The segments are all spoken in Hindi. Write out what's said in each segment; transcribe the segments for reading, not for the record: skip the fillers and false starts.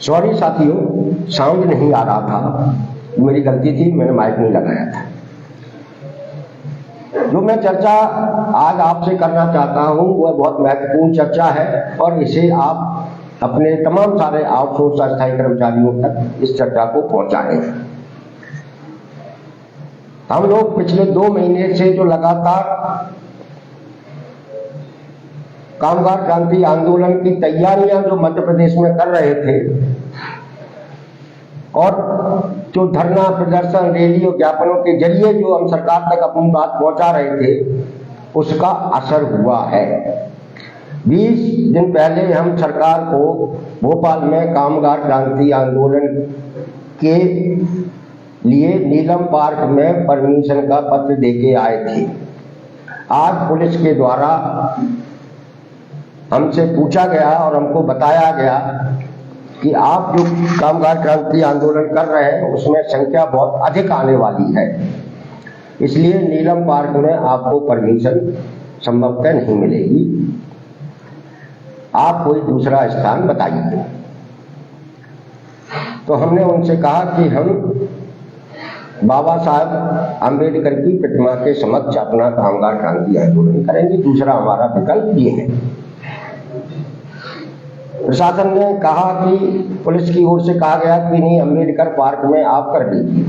सॉरी साथियों, साउंड नहीं आ रहा था, मेरी गलती थी, मैंने माइक नहीं लगाया था। जो मैं चर्चा आज आपसे करना चाहता हूं वह बहुत महत्वपूर्ण चर्चा है और इसे आप अपने तमाम सारे आउटसोर्स अस्थायी कर्मचारियों तक इस चर्चा को पहुंचाएं। हम लोग पिछले 2 महीने से जो लगातार कामगार क्रांति आंदोलन की तैयारियां जो मध्य प्रदेश में कर रहे थे और जो धरना प्रदर्शन रैली और ज्ञापनों के जरिए जो हम सरकार तक अपनी बात पहुंचा रहे थे, उसका असर हुआ है। 20 दिन पहले हम सरकार को भोपाल में कामगार क्रांति आंदोलन के लिए नीलम पार्क में परमिशन का पत्र देके आए थे। आज पुलिस के द्वारा हमसे पूछा गया और हमको बताया गया कि आप जो कामगार क्रांति आंदोलन कर रहे हैं उसमें संख्या बहुत अधिक आने वाली है, इसलिए नीलम पार्क में आपको परमिशन संभवतः नहीं मिलेगी, आप कोई दूसरा स्थान बताइए। तो हमने उनसे कहा कि हम बाबा साहब आम्बेडकर की प्रतिमा के समक्ष अपना कामगार क्रांति आंदोलन करेंगे, दूसरा हमारा विकल्प ये है। प्रशासन ने कहा कि पुलिस की ओर से कहा गया कि नहीं, अम्बेडकर पार्क में आप कर लीजिए।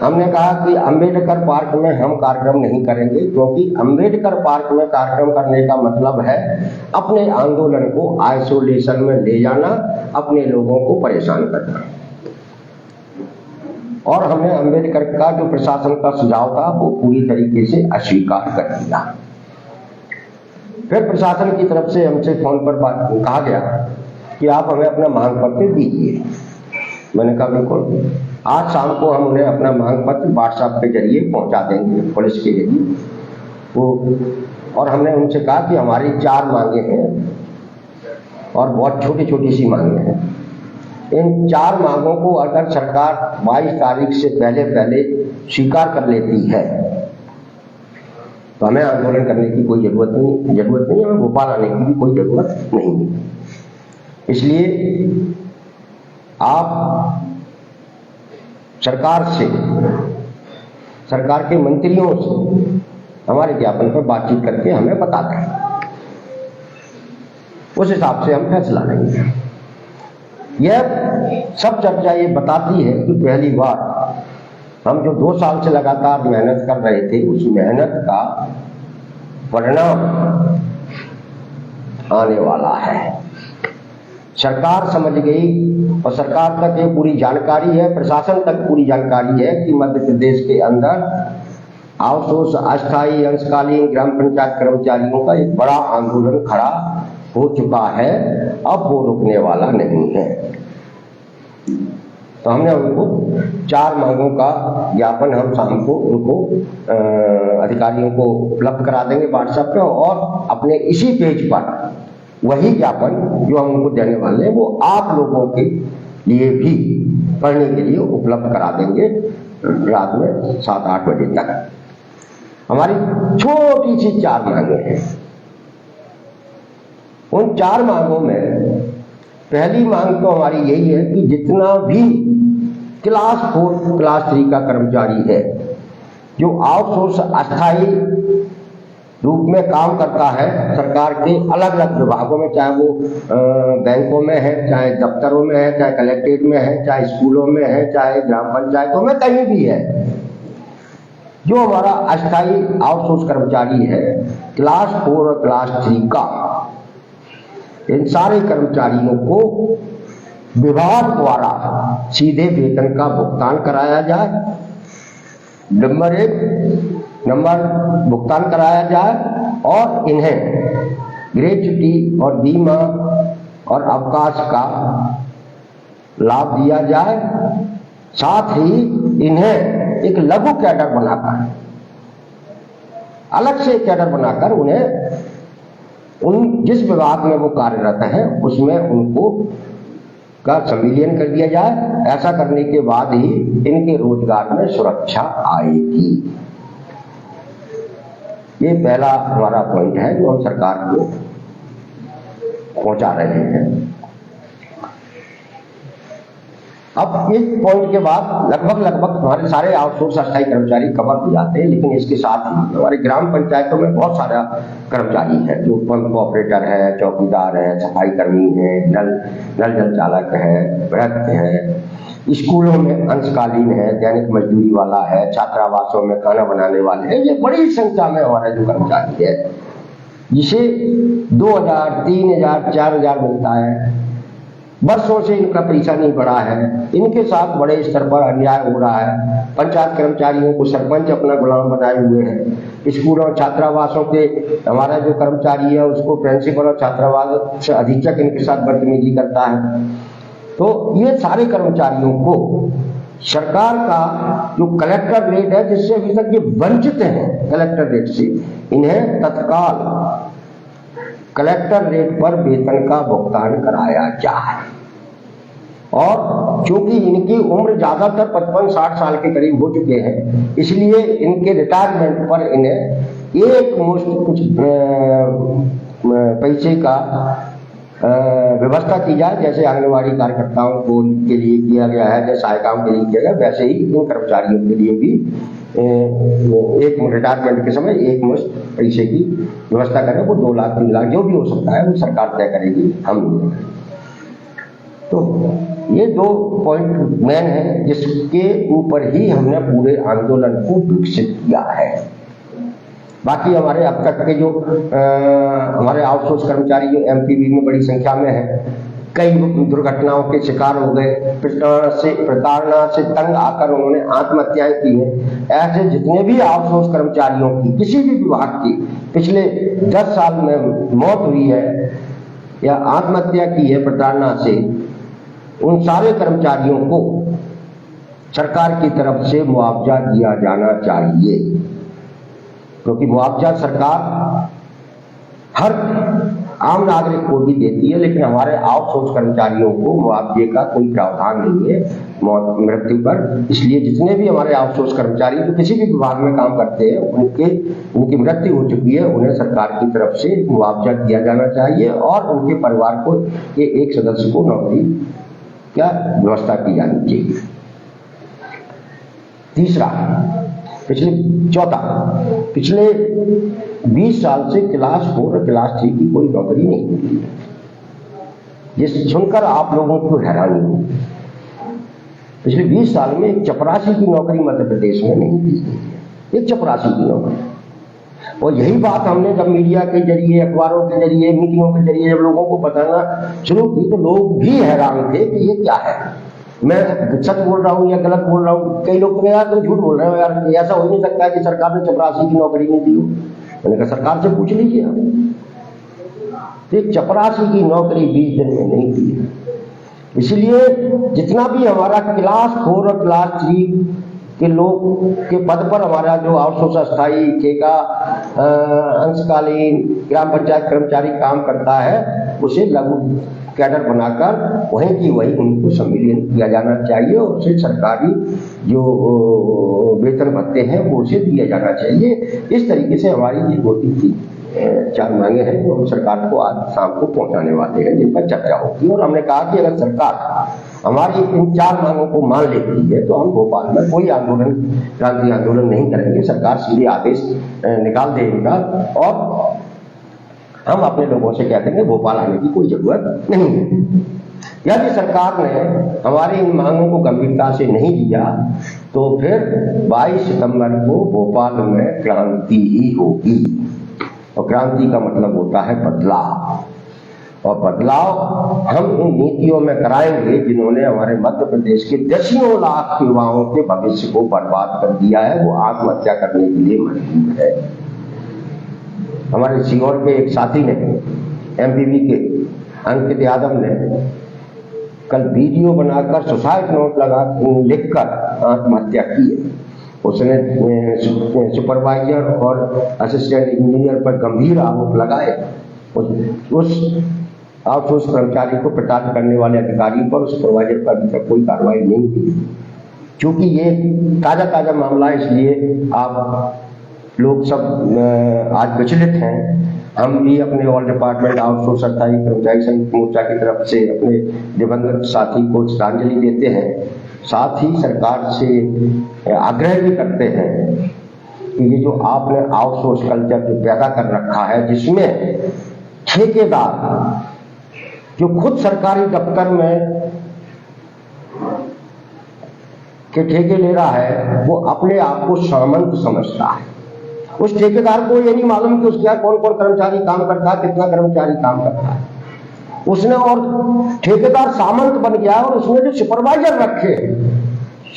हमने कहा कि अम्बेडकर पार्क में हम कार्यक्रम नहीं करेंगे, क्योंकि अम्बेडकर पार्क में कार्यक्रम करने का मतलब है अपने आंदोलन को आइसोलेशन में ले जाना, अपने लोगों को परेशान करना। और हमने अम्बेडकर का जो प्रशासन का सुझाव था वो पूरी तरीके से अस्वीकार कर दिया। फिर प्रशासन की तरफ से हमसे फोन पर कहा गया कि आप हमें अपना मांग पत्र दीजिए। मैंने कहा बिल्कुल, आज शाम को हम उन्हें अपना मांग पत्र व्हाट्सएप के जरिए पहुंचा देंगे पुलिस के जरिए वो। और हमने उनसे कहा कि हमारी 4 मांगे हैं और बहुत छोटी छोटी सी मांगे हैं। इन 4 मांगों को अगर सरकार 22 तारीख से पहले स्वीकार कर लेती है तो हमें आंदोलन करने की कोई जरूरत नहीं, हमें भोपाल आने की भी कोई जरूरत नहीं है। इसलिए आप सरकार के मंत्रियों से हमारे ज्ञापन पर बातचीत करके हमें बता दें, उस हिसाब से हम फैसला लेंगे। यह सब चर्चा ये बताती है कि पहली बार हम जो 2 साल से लगातार मेहनत कर रहे थे उस मेहनत का परिणाम आने वाला है। सरकार समझ गई और सरकार तक ये पूरी जानकारी है, प्रशासन तक पूरी जानकारी है कि मध्य प्रदेश के अंदर आउटसोर्स अस्थायी अंशकालीन ग्राम पंचायत कर्मचारियों का एक बड़ा आंदोलन खड़ा हो चुका है, अब वो रुकने वाला नहीं है। तो हमने उनको 4 मांगों का ज्ञापन हम शाम को उनको अधिकारियों को उपलब्ध करा देंगे व्हाट्सएप पे, और अपने इसी पेज पर वही ज्ञापन जो हम उनको देने वाले हैं वो आप लोगों के लिए भी पढ़ने के लिए उपलब्ध करा देंगे रात में 7-8 बजे तक। हमारी छोटी सी 4 मांगे हैं। उन 4 मांगों में पहली मांग तो हमारी यही है कि जितना भी क्लास 4 क्लास 3 का कर्मचारी है जो आउटसोर्स अस्थायी रूप में काम करता है सरकार के अलग अलग विभागों में, चाहे वो बैंकों में है, चाहे दफ्तरों में है, चाहे कलेक्ट्रेट में है, चाहे स्कूलों में है, चाहे ग्राम पंचायतों में, कहीं भी है, जो हमारा अस्थायी आउटसोर्स कर्मचारी है क्लास 4 और क्लास 3 का, इन सारे कर्मचारियों को विभाग द्वारा सीधे वेतन का भुगतान कराया जाए। नंबर 1 भुगतान कराया जाए और इन्हें ग्रेच्युटी और बीमा और अवकाश का लाभ दिया जाए। साथ ही इन्हें एक लघु कैडर बनाकर, अलग से कैडर बनाकर उन्हें जिस विभाग में वो कार्यरत है उसमें उनको का संविलियन कर दिया जाए। ऐसा करने के बाद ही इनके रोजगार में सुरक्षा आएगी। ये पहला हमारा पॉइंट है जो हम सरकार को पहुंचा रहे हैं। अब इस पॉइंट के बाद लगभग हमारे सारे आउटसोर्स अस्थायी कर्मचारी कवर हो जाते हैं, लेकिन इसके साथ ही हमारे ग्राम पंचायतों में बहुत सारा कर्मचारी है, जो पंप ऑपरेटर है, चौकीदार है, सफाई कर्मी है, नल जल चालक है, वृत्त है, स्कूलों में अंशकालीन है, दैनिक मजदूरी वाला है, छात्रावासों में खाना बनाने वाले हैं। ये बड़ी संख्या में हमारा जो कर्मचारी है, जिसे 2000, 3000, 4000 मिलता है, वर्षों से इनका पैसा नहीं बढ़ा है, इनके साथ बड़े स्तर पर अन्याय हो रहा है। पंचायत कर्मचारियों को सरपंच अपना गुलाम बनाए हुए हैं। स्कूलों और छात्रावासों के हमारा जो कर्मचारी है उसको प्रिंसिपल और छात्रावास अधीक्षक इनके साथ बदतमीजी करता है। तो ये सारे कर्मचारियों को सरकार का जो कलेक्टर रेट है, जिससे अभी तक ये वंचित हैं कलेक्टर रेट से, इन्हें तत्काल कलेक्टर रेट पर वेतन का भुगतान कराया जाए। और चूंकि इनकी उम्र ज्यादातर 55-60 साल के करीब हो चुके हैं, इसलिए इनके रिटायरमेंट पर इन्हें एक मुश्त कुछ पैसे का व्यवस्था की जाए, जैसे आंगनबाड़ी कार्यकर्ताओं को के लिए किया गया है, जैसे सहायिकाओं के लिए किया गया, वैसे ही इन कर्मचारियों के लिए भी एक रिटायरमेंट के समय एक मुश्त पैसे की व्यवस्था करें। वो 2 लाख 3 लाख जो भी हो सकता है वो सरकार तय करेगी, हम नहीं। तो ये 2 पॉइंट मेन है जिसके ऊपर ही हमने पूरे आंदोलन को विकसित किया है। बाकी हमारे अब तक के जो हमारे आउटसोर्स कर्मचारी जो एमपीवी में बड़ी संख्या में है, कई दुर्घटनाओं के शिकार हो गए, प्रताड़ना से तंग आकर उन्होंने आत्महत्याएं की हैं। ऐसे जितने भी आउटसोर्स कर्मचारियों की किसी भी विभाग की पिछले 10 साल में मौत हुई है या आत्महत्या की है प्रताड़ना से, उन सारे कर्मचारियों को सरकार की तरफ से मुआवजा दिया जाना चाहिए, क्योंकि मुआवजा सरकार हर आम नागरिक को भी देती है, लेकिन हमारे आउटसोर्स कर्मचारियों को मुआवजे का कोई प्रावधान नहीं है मौत मृत्यु पर। इसलिए जितने भी हमारे आउटसोर्स कर्मचारी जो किसी भी विभाग में काम करते हैं, उनकी मृत्यु हो चुकी है, उन्हें सरकार की तरफ से मुआवजा दिया जाना चाहिए और उनके परिवार को के एक सदस्य को नौकरी क्या व्यवस्था की जानी चाहिए। पिछले 20 साल से क्लास 4 और क्लास 3 की कोई नौकरी नहीं मिली है, जिसे सुनकर आप लोगों को हैरानी होगी। पिछले 20 साल में एक चपरासी की नौकरी मध्य प्रदेश में नहीं दी गई है, एक चपरासी की नौकरी। और यही बात हमने जब मीडिया के जरिए, अखबारों के जरिए, मीटिंगों के जरिए जब लोगों को बताना शुरू की, तो लोग भी हैरान थे कि ये क्या है, मैं सच बोल रहा हूँ या गलत बोल रहा हूँ। कई लोग यार तुम झूठ बोल रहे हो यार, ऐसा हो नहीं सकता है कि सरकार ने चपरासी की नौकरी नहीं दी हो। मैंने कहा सरकार से पूछ लीजिए आप। एक चपरासी की नौकरी 20 दिन में नहीं दी है। इसलिए जितना भी हमारा क्लास 4 और क्लास 3 के लोग के पद पर हमारा जो आउटसोर्स अस्थायी ठेका अंशकालीन ग्राम पंचायत कर्मचारी काम करता है, उसे लघु कैडर बनाकर वहीं की वहीं उनको सम्मिलित किया जाना चाहिए और उसे सरकारी जो वेतन भत्ते हैं वो उसे दिया जाना चाहिए। इस तरीके से हमारी ये 2-3 मांगे हैं जो हम सरकार को आज शाम को पहुंचाने वाले हैं, जिन पर चर्चा होगी। और हमने कहा कि अगर सरकार हमारी इन 4 मांगों को मान लेती है तो हम भोपाल में कोई आंदोलन, क्रांति आंदोलन नहीं करेंगे। सरकार सीधे आदेश निकाल देगा और हम अपने लोगों से कहते हैं भोपाल आने की कोई जरूरत नहीं है। यदि सरकार ने हमारी इन मांगों को गंभीरता से नहीं लिया तो फिर 22 सितंबर को भोपाल में क्रांति ही होगी। और क्रांति का मतलब होता है बदलाव, और बदलाव हम इन नीतियों में कराएंगे जिन्होंने हमारे मध्य प्रदेश के दसियों लाख युवाओं के भविष्य को बर्बाद कर दिया है। वो आत्महत्या करने के लिए मजबूर है। हमारे सीहोर के एक साथी ने, एमपीवी के अंकित यादव ने, कल वीडियो बनाकर सुसाइड नोट लिखकर आत्महत्या की है। उसने सुपरवाइजर और असिस्टेंट इंजीनियर पर गंभीर आरोप लगाए। उस आउटसोर्स कर्मचारी को प्रताड़ित करने वाले अधिकारी पर, उस सुपरवाइजर पर अभी तक कोई कार्रवाई नहीं की। क्योंकि ये ताजा मामला है, इसलिए आप लोग सब आज विचलित हैं हम भी अपने ऑल डिपार्टमेंट आउटसोर्स अस्थायी कर्मचारी संघ मोर्चा की तरफ से अपने दिवंगत साथी को श्रद्धांजलि देते हैं। साथ ही सरकार से आग्रह भी करते हैं कि ये जो आपने आउटसोर्स कल्चर जो पैदा कर रखा है, जिसमें ठेकेदार जो खुद सरकारी दफ्तर में के ठेके ले रहा है, वो अपने आप को सामंत समझता है। उस ठेकेदार को ये नहीं मालूम कि उसके यहाँ कौन कौन कर्मचारी काम करता है, कितना कर्मचारी काम करता है। उसने और ठेकेदार सामंत बन गया और उसने जो सुपरवाइजर रखे,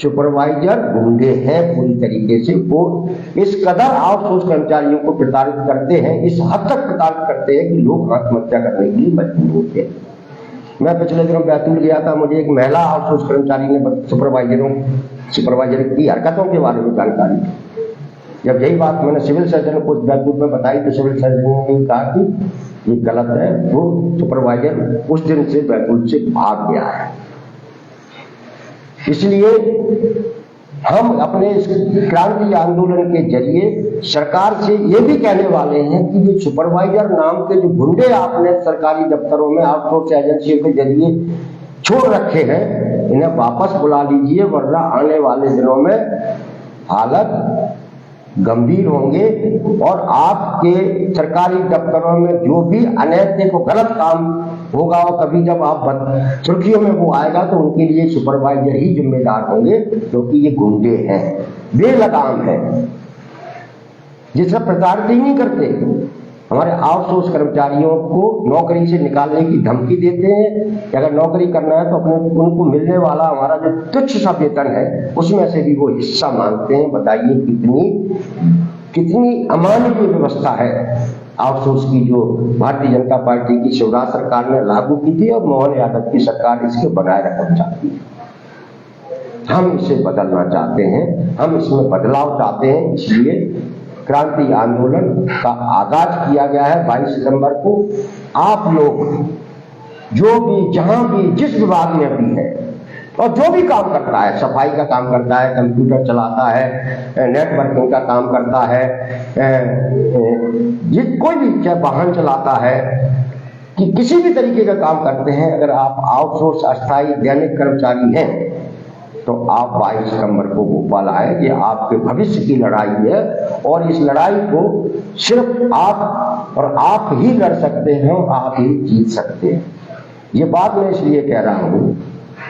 सुपरवाइजर गुंडे हैं पूरी तरीके से। वो इस कदर आउटसोर्स कर्मचारियों को प्रताड़ित करते हैं, इस हद तक प्रताड़ित करते हैं कि लोग आत्महत्या करने के लिए मजबूर होते हैं। मैं पिछले दिनों बैतूल गया था, मुझे एक महिला आउटसोर्स कर्मचारी ने सुपरवाइजर की हरकतों के बारे में जानकारी दी। जब यही बात मैंने सिविल सर्जन को बैतूल में बताई तो सिविल सर्जन ने कहा कि ये गलत है। वो सुपरवाइजर उस दिन से बैतूल से भाग गया है। इसलिए हम अपने इस क्रांति आंदोलन के जरिए सरकार से ये भी कहने वाले हैं कि ये सुपरवाइजर नाम के जो गुंडे आपने सरकारी दफ्तरों में आउटसोर्स एजेंसियों के जरिए छोड़ रखे हैं, इन्हें वापस बुला लीजिए, वरना आने वाले दिनों में हालत गंभीर होंगे और आपके सरकारी दफ्तरों में जो भी अनैतिक और गलत काम होगा और कभी जब आप सुर्खियों में वो आएगा तो उनके लिए सुपरवाइजर ही जिम्मेदार होंगे, क्योंकि ये गुंडे हैं, बेलगाम हैं, जिससे प्रताड़ित ही नहीं करते। हमारे आउटसोर्स कर्मचारियों को नौकरी से निकालने की धमकी देते हैं कि अगर नौकरी करना है तो अपने उनको मिलने वाला हमारा जो तुच्छ सा वेतन है उसमें से भी वो हिस्सा मांगते हैं। बताइए कितनी अमानवीय व्यवस्था है आउटसोर्स की, जो भारतीय जनता पार्टी की शिवराज सरकार ने लागू की थी और मोहन यादव की सरकार इसके बनाए रखना चाहती है। हम इसे बदलना चाहते हैं, हम इसमें बदलाव चाहते हैं। इसलिए क्रांति आंदोलन का आगाज किया गया है 22 सितंबर को। आप लोग जो भी जहां भी जिस विभाग में भी है और जो भी काम करता है, सफाई का काम करता है, कंप्यूटर चलाता है, नेटवर्किंग का काम करता है, कोई भी चाहे वाहन चलाता है, कि किसी भी तरीके का काम करते हैं, अगर आप आउटसोर्स अस्थायी दैनिक कर्मचारी हैं तो आप 22 सितंबर को भोपाल आए। ये आपके भविष्य की लड़ाई है और इस लड़ाई को सिर्फ आप और आप ही लड़ सकते हैं और आप ही जीत सकते हैं। ये बात मैं इसलिए कह रहा हूं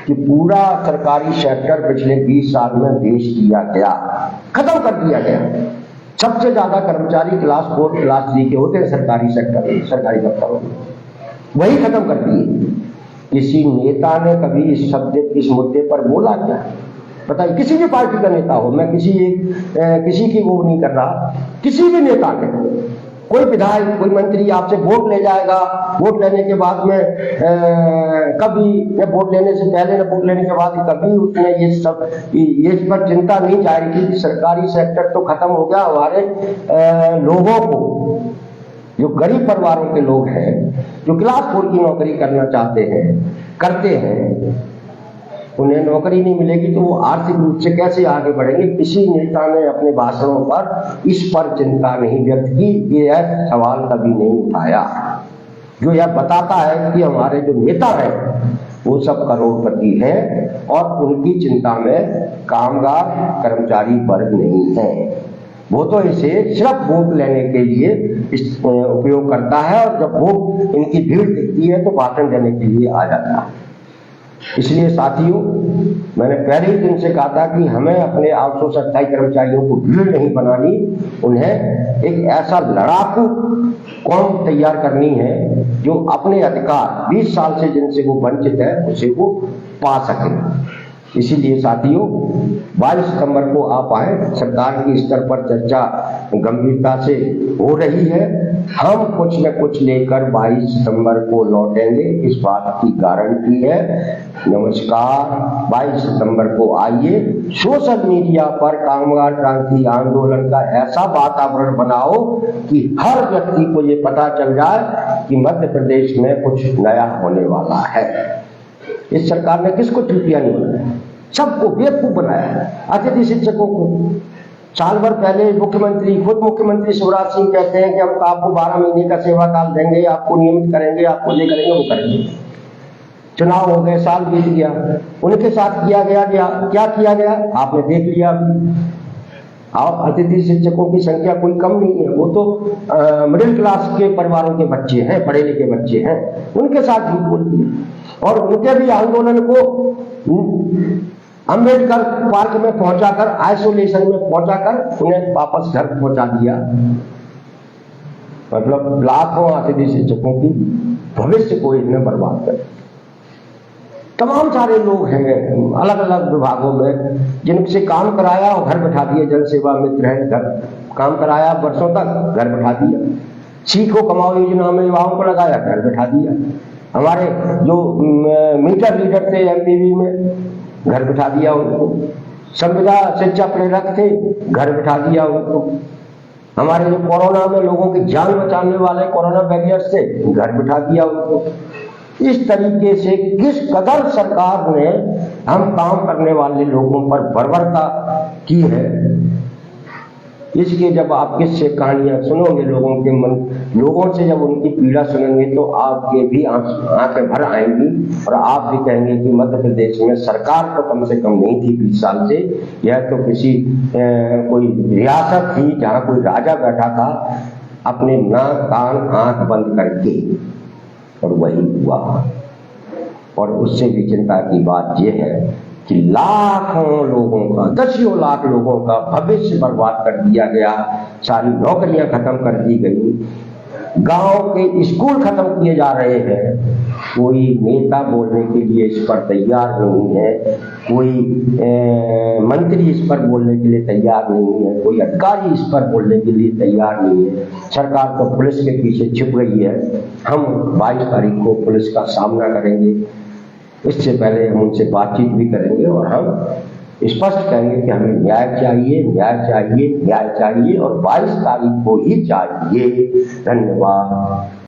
कि पूरा सरकारी सेक्टर पिछले 20 साल में बेच दिया गया, खत्म कर दिया गया। सबसे ज्यादा कर्मचारी क्लास 4 क्लास 3 के होते हैं सरकारी सेक्टर में, सरकारी दफ्तरों में, वही खत्म कर दिए। किसी नेता ने कभी इस मुद्दे पर बोला क्या? बताइए, किसी भी पार्टी का नेता हो, मैं किसी की वो नहीं कर रहा, किसी भी नेता ने, कोई विधायक कोई मंत्री आपसे वोट ले जाएगा, वोट लेने के बाद में कभी या वोट लेने से पहले न वोट लेने के बाद कभी उसने ये इस पर चिंता नहीं जाहिर की कि सरकारी सेक्टर तो खत्म हो गया, हमारे लोगों को, जो गरीब परिवारों के लोग हैं, जो क्लास 4 की नौकरी करना चाहते हैं, करते हैं, उन्हें नौकरी नहीं मिलेगी तो वो आर्थिक रूप से कैसे आगे बढ़ेंगे? किसी नेता ने अपने भाषणों पर इस पर चिंता नहीं व्यक्त की, यह सवाल कभी नहीं उठाया। जो यह बताता है कि हमारे जो नेता हैं वो सब करोड़पति हैं और उनकी चिंता में कामगार कर्मचारी वर्ग नहीं है। वो तो इसे सिर्फ वोट लेने के लिए उपयोग करता है और जब वो इनकी भीड़ दिखती है तो भाषण देने के लिए आ जाता है। इसलिए साथियों, मैंने पहले ही दिन से कहा था कि हमें अपने आउटसोर्स अस्थायी कर्मचारियों को भीड़ नहीं बनानी, उन्हें एक ऐसा लड़ाकू कौम तैयार करनी है जो अपने अधिकार 20 साल से जिनसे वो वंचित है उसे वो पा सके। इसीलिए साथियों, 22 सितंबर को आप आए, सरकार की स्तर पर चर्चा गंभीरता से हो रही है। हम कुछ न कुछ लेकर 22 सितंबर को लौटेंगे, इस बात की गारंटी है। नमस्कार, 22 सितंबर को आइए, सोशल मीडिया पर कामगार क्रांति आंदोलन का ऐसा वातावरण बनाओ कि हर व्यक्ति को ये पता चल जाए कि मध्य प्रदेश में कुछ नया होने वाला है। इस सरकार ने किसको चूतिया नहीं बनाया, सबको बेवकूफ बनाया है। अतिथि शिक्षकों को साल भर पहले खुद मुख्यमंत्री शिवराज सिंह कहते हैं कि हम आपको 12 महीने का सेवा काल देंगे, आपको नियमित करेंगे, आपको ये करेंगे, वो करेंगे। चुनाव हो गए, साल बीत गया, उनके साथ किया गया क्या किया गया आपने देख लिया। और अतिथि शिक्षकों की संख्या कोई कम नहीं है, वो तो मिडिल क्लास के परिवारों के बच्चे हैं, पढ़े लिखे बच्चे हैं, उनके साथ झूठ बोल दिया। और उनके भी आंदोलन को अंबेडकर पार्क में पहुंचाकर, आइसोलेशन में पहुंचाकर उन्हें वापस घर पहुंचा दिया। मतलब लाखों अतिथि शिक्षकों की भविष्य को इन्हें बर्बाद कर। तमाम सारे लोग हैं अलग अलग विभागों में जिनसे काम कराया और घर बैठा दिए। जन सेवा मित्र है, घर काम कराया वर्षों तक, घर बैठा दिया। सीखो कमाओ योजना में युवाओं को लगाया, घर बैठा दिया। हमारे जो मीटर लीडर थे एमपीवी में, घर बैठा दिया उनको। संविदा शिक्षा प्रेरक थे, घर बैठा दिया उनको। हमारे जो कोरोना में लोगों की जान बचाने वाले कोरोना वॉरियर्स थे, घर बैठा दिया उनको। इस तरीके से किस कदर सरकार ने हम काम करने वाले लोगों पर बर्बरता की है, इसके जब आप किससे कहानियां सुनोगे, लोगों से जब उनकी पीड़ा सुनेंगे तो आपके भी आंखें भर आएंगी और आप भी कहेंगे कि मध्य प्रदेश में सरकार तो कम से कम नहीं थी 20 साल से, यह तो किसी कोई रियासत थी जहां कोई राजा बैठा था अपने नाक कान आंख बंद करके, और वही हुआ। और उससे भी चिंता की बात यह है कि लाखों लोगों का, दसियों लाख लोगों का भविष्य बर्बाद कर दिया गया, सारी नौकरियां खत्म कर दी गई, गांव के स्कूल खत्म किए जा रहे हैं। कोई नेता बोलने के लिए इस पर तैयार नहीं है, कोई मंत्री इस पर बोलने के लिए तैयार नहीं है, कोई अधिकारी इस पर बोलने के लिए तैयार नहीं है। सरकार तो पुलिस के पीछे छिप गई है। हम 22 तारीख को पुलिस का सामना करेंगे, इससे पहले हम उनसे बातचीत भी करेंगे और हम स्पष्ट कहेंगे कि हमें न्याय चाहिए, न्याय चाहिए, न्याय चाहिए और 22 तारीख को ही चाहिए। धन्यवाद।